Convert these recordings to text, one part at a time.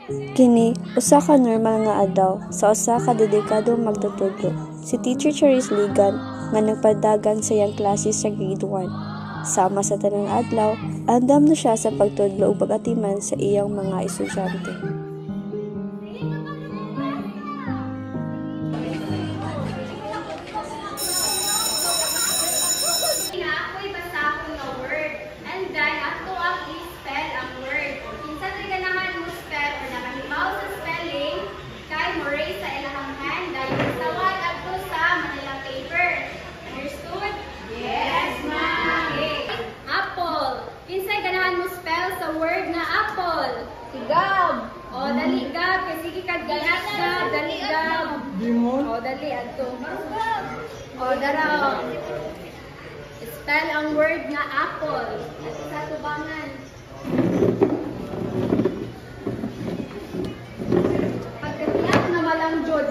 Kini usa ka normal nga adlaw sa usa ka dedikadong magtutudlo, si Teacher Charis Ligan nga nagpadagan sa iyang klase sa grade 1. Sama sa tanang adlaw, andam na siya sa pagtudlo ug pag-atiman sa iyang mga estudyante. Gab. O dali gab kasi gikad gihat gab, dali gab. O dali adto. O dara. Spell ang word nga apple. At sa tubangan. Pagkatiyak na malang jud.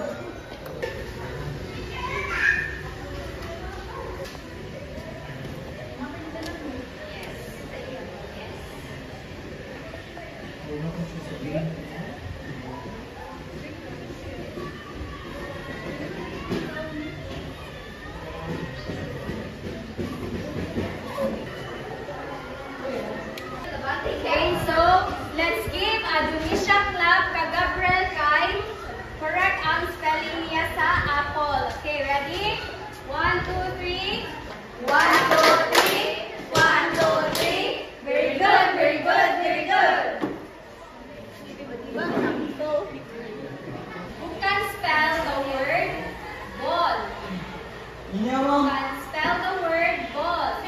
Okay, so let's give a Dunisha clap ka Gabriel kay correct ang spelling niya sa apple. Okay, ready? 1, 2, 3. 1, 2, 3. 1, 2, 3. Very good, very good, very good. Who can spell the word ball? Who can spell the word ball?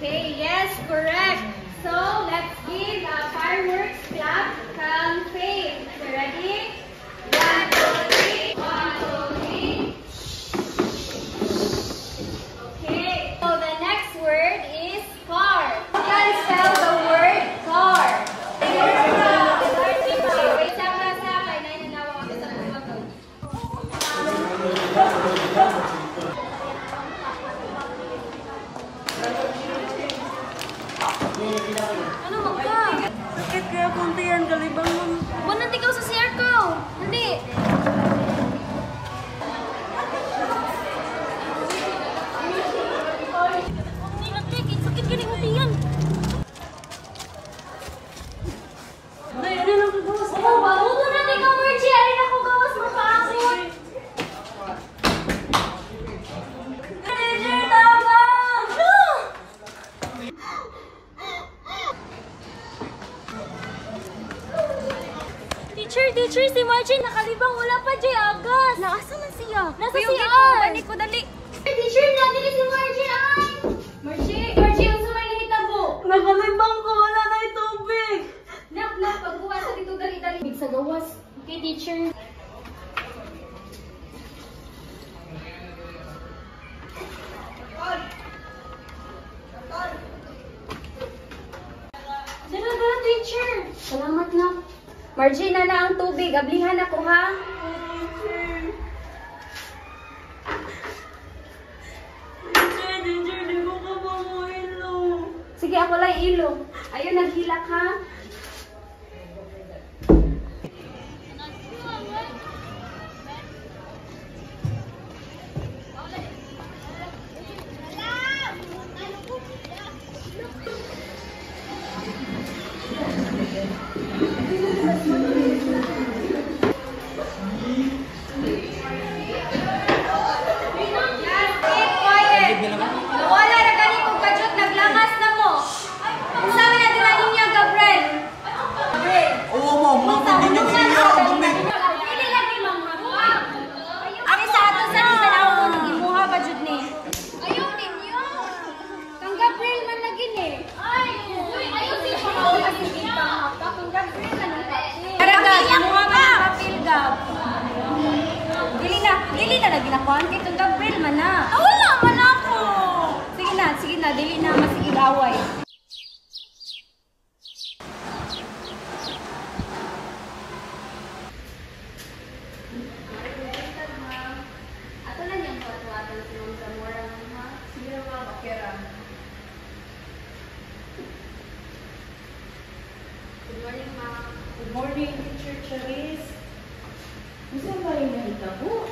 Okay, yes, correct. So, let's give a fireworks clap from Faith. So, ready? 1, 2, 3. 1, 2, 3. Okay, so the next word is car. Who can spell the word car? Wait, sa kay na inawa ako sa pagod. Ano magka? Sakit kaya kunti yan, galibang mo. Buwan nanti ka sa CR ko. Hindi. Hindi natik. Sakit ka ni kunti yan. Ay, ano lang kagawas? Oo, bago natin ka, Merchi. Alin ako gawas mo pa ako. Teacher, tama! Teacher, si Margie nakalibang wala pa dyan agas. Naasa man siya? Nasa CR. Bani ko dali. Teacher, nandili si Margie ay! Margie, ang sumay nahitabo. Nakalibang ko, wala na yung tubig. Nak, pagbuha sa dito dali-dali. Big sa gawas. Okay, teacher. Dala, teacher. Salamat na. Margie, na ang tubig. Ablihan ako, ha? Teacher, di ko ka ba mo ilo? Sige, ako lang ilo. Ayun, naghilak, ha? Nawala na gani kong kajot, naglangas na mo. Kung sabi na dila niya, Gabriel. Oo, ma'am. Hindi niya ginagawa ang dumi. Dili lagi, ma'am. Ari sa ato sa panahon ko, nag-imuha ba jud ni? Ayaw ninyo. Kang Gabriel man lagi ni. Ay, ayaw si Paul. Kasi kita pa. Kang Gabriel man ang papel. Karaga, imuha man ang papel, Gab. Dili na lagi na kuhan. Kay kang Gabriel man na. Wala man ako. Sige na, dili na masigig away. Ato na niyang patuwatan sa mga Zamora, ha? Sige ma'am, okay ra. Good morning, ma'am. Good morning, Teacher Charis. Gusto ba rin na itabo?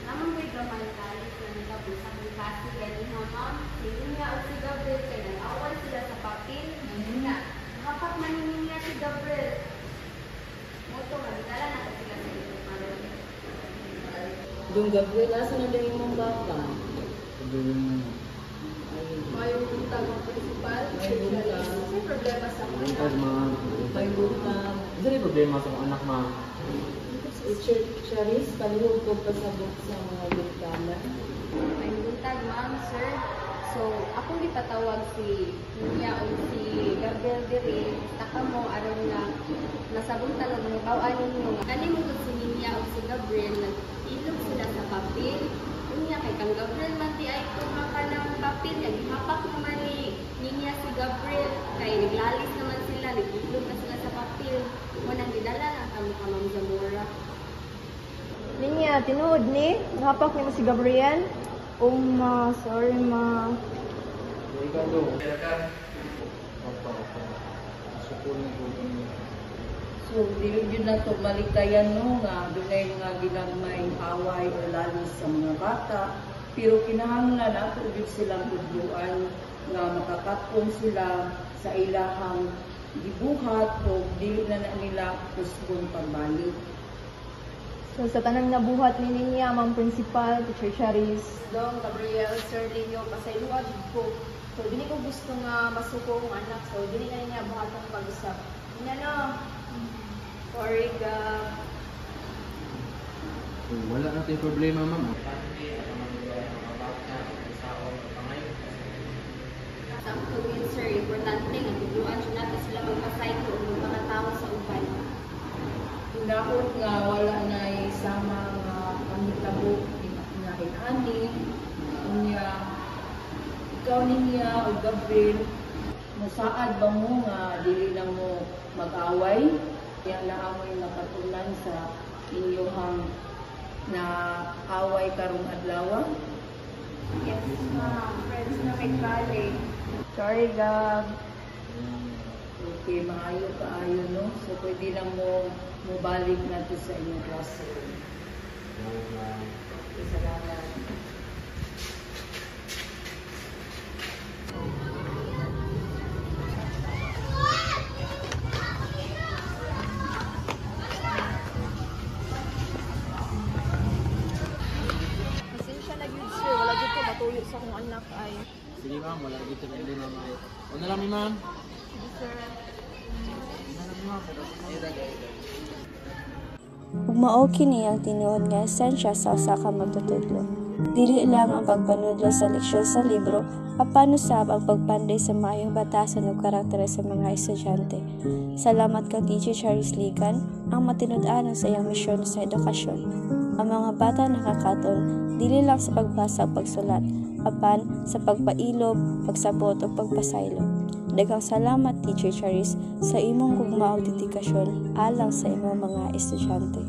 Naman ko'y gamay tayo sa nagabo sa kong klase ganyan ha, ma'am. Hindi niya o si Gabriel kaya nag-awal sila sa papel. Na, kapat maningin niya si Gabriel. Moto, magdala na kasi sila sa ito. Dung Gabriel, nasa na din mong baka? May buntag ang principal. May buntag. May problema sa mga. Buntag, ma'am. May butang. Isa rin problema sa mga anak, ma'am. Teacher Charis, palihog ko pasabot sa mga bintana. May buntag, ma'am, sir. So, akong ipatawag si Nia o si Gabriel Dere. Taka mo, aron na nasabong talog ng bawaan ninyo. Kani mo si Nia o si Gabriel, nag-ilog sila sa papel. Unya kay kang Gabriel man di ay kumaka ng papel. Naghapak naman ni Nia si Gabriel. Kay naglalis naman sila, nag-ilog na sila sa papel. Munang didala na kami ka Ma'am Zamora. Ninya, tinuod ni, nahapak ni mo si Gabriel. Ma, sorry ma. Ikaw do. So, dili yun na ito malikayan no, nga dunay mga ginagmay away o lalis sa mga bata. Pero kinahanglan na ito silang udluan nga makakatpon sila sa ilahang gibuhat o dili na nila kusbon pagbalik. So sa tanang nabuhat ni Ninya, Ma'am Principal, Teacher Charis. Dong, Gabriel, Sir Leo, pasayload ko. So, dili ko gusto nga masuko ang anak. So, dili na niya buhatang pag-usap. Hindi na, sorry, Gab. Wala natin problema, ma'am. Sa ang tugin, sir, importante nga tuluan siya natin sila magpasayko o magpakatawa sa uban. Dapat nga wala na isama nga panghitabo na inani. Unya, ikaw niya o Gabriel, musaad ba mo nga dili na mo mag-away? Kaya naamoy nakatunan sa inyong na away karong adlaw? Yes, ma'am. Friends na kay Kale. Sorry, Gab. Okay, maayo kaayo, no? So, pwede lang mo mubalik nato sa inyong klase. Okay, salamat. Pasensya na yun, sir. Wala dito ko matuyo sa akong anak ay. Sige, ma'am. Wala dito problema, ma'am. Una lang, ma'am. Sige, sir. Una lang, ma'am. Ug mao kini ang tinuod nga esensya sa usa ka magtutudlo. Dili lang ang pagpanudlo sa leksyon sa libro, apano sab ang pagpanday sa maayong batasan ug karakter sa mga estudyante. Salamat kang Teacher Charis Ligan ang matinud-anon sa iyang misyon sa edukasyon. Ang mga bata nakakaton dili lang sa pagbasa ug pagsulat, apan sa pagpailob, pagsabot ug pagpasaylo. Daghang salamat Teacher Charis sa imong gugma ug dedikasyon alang sa imong mga estudyante.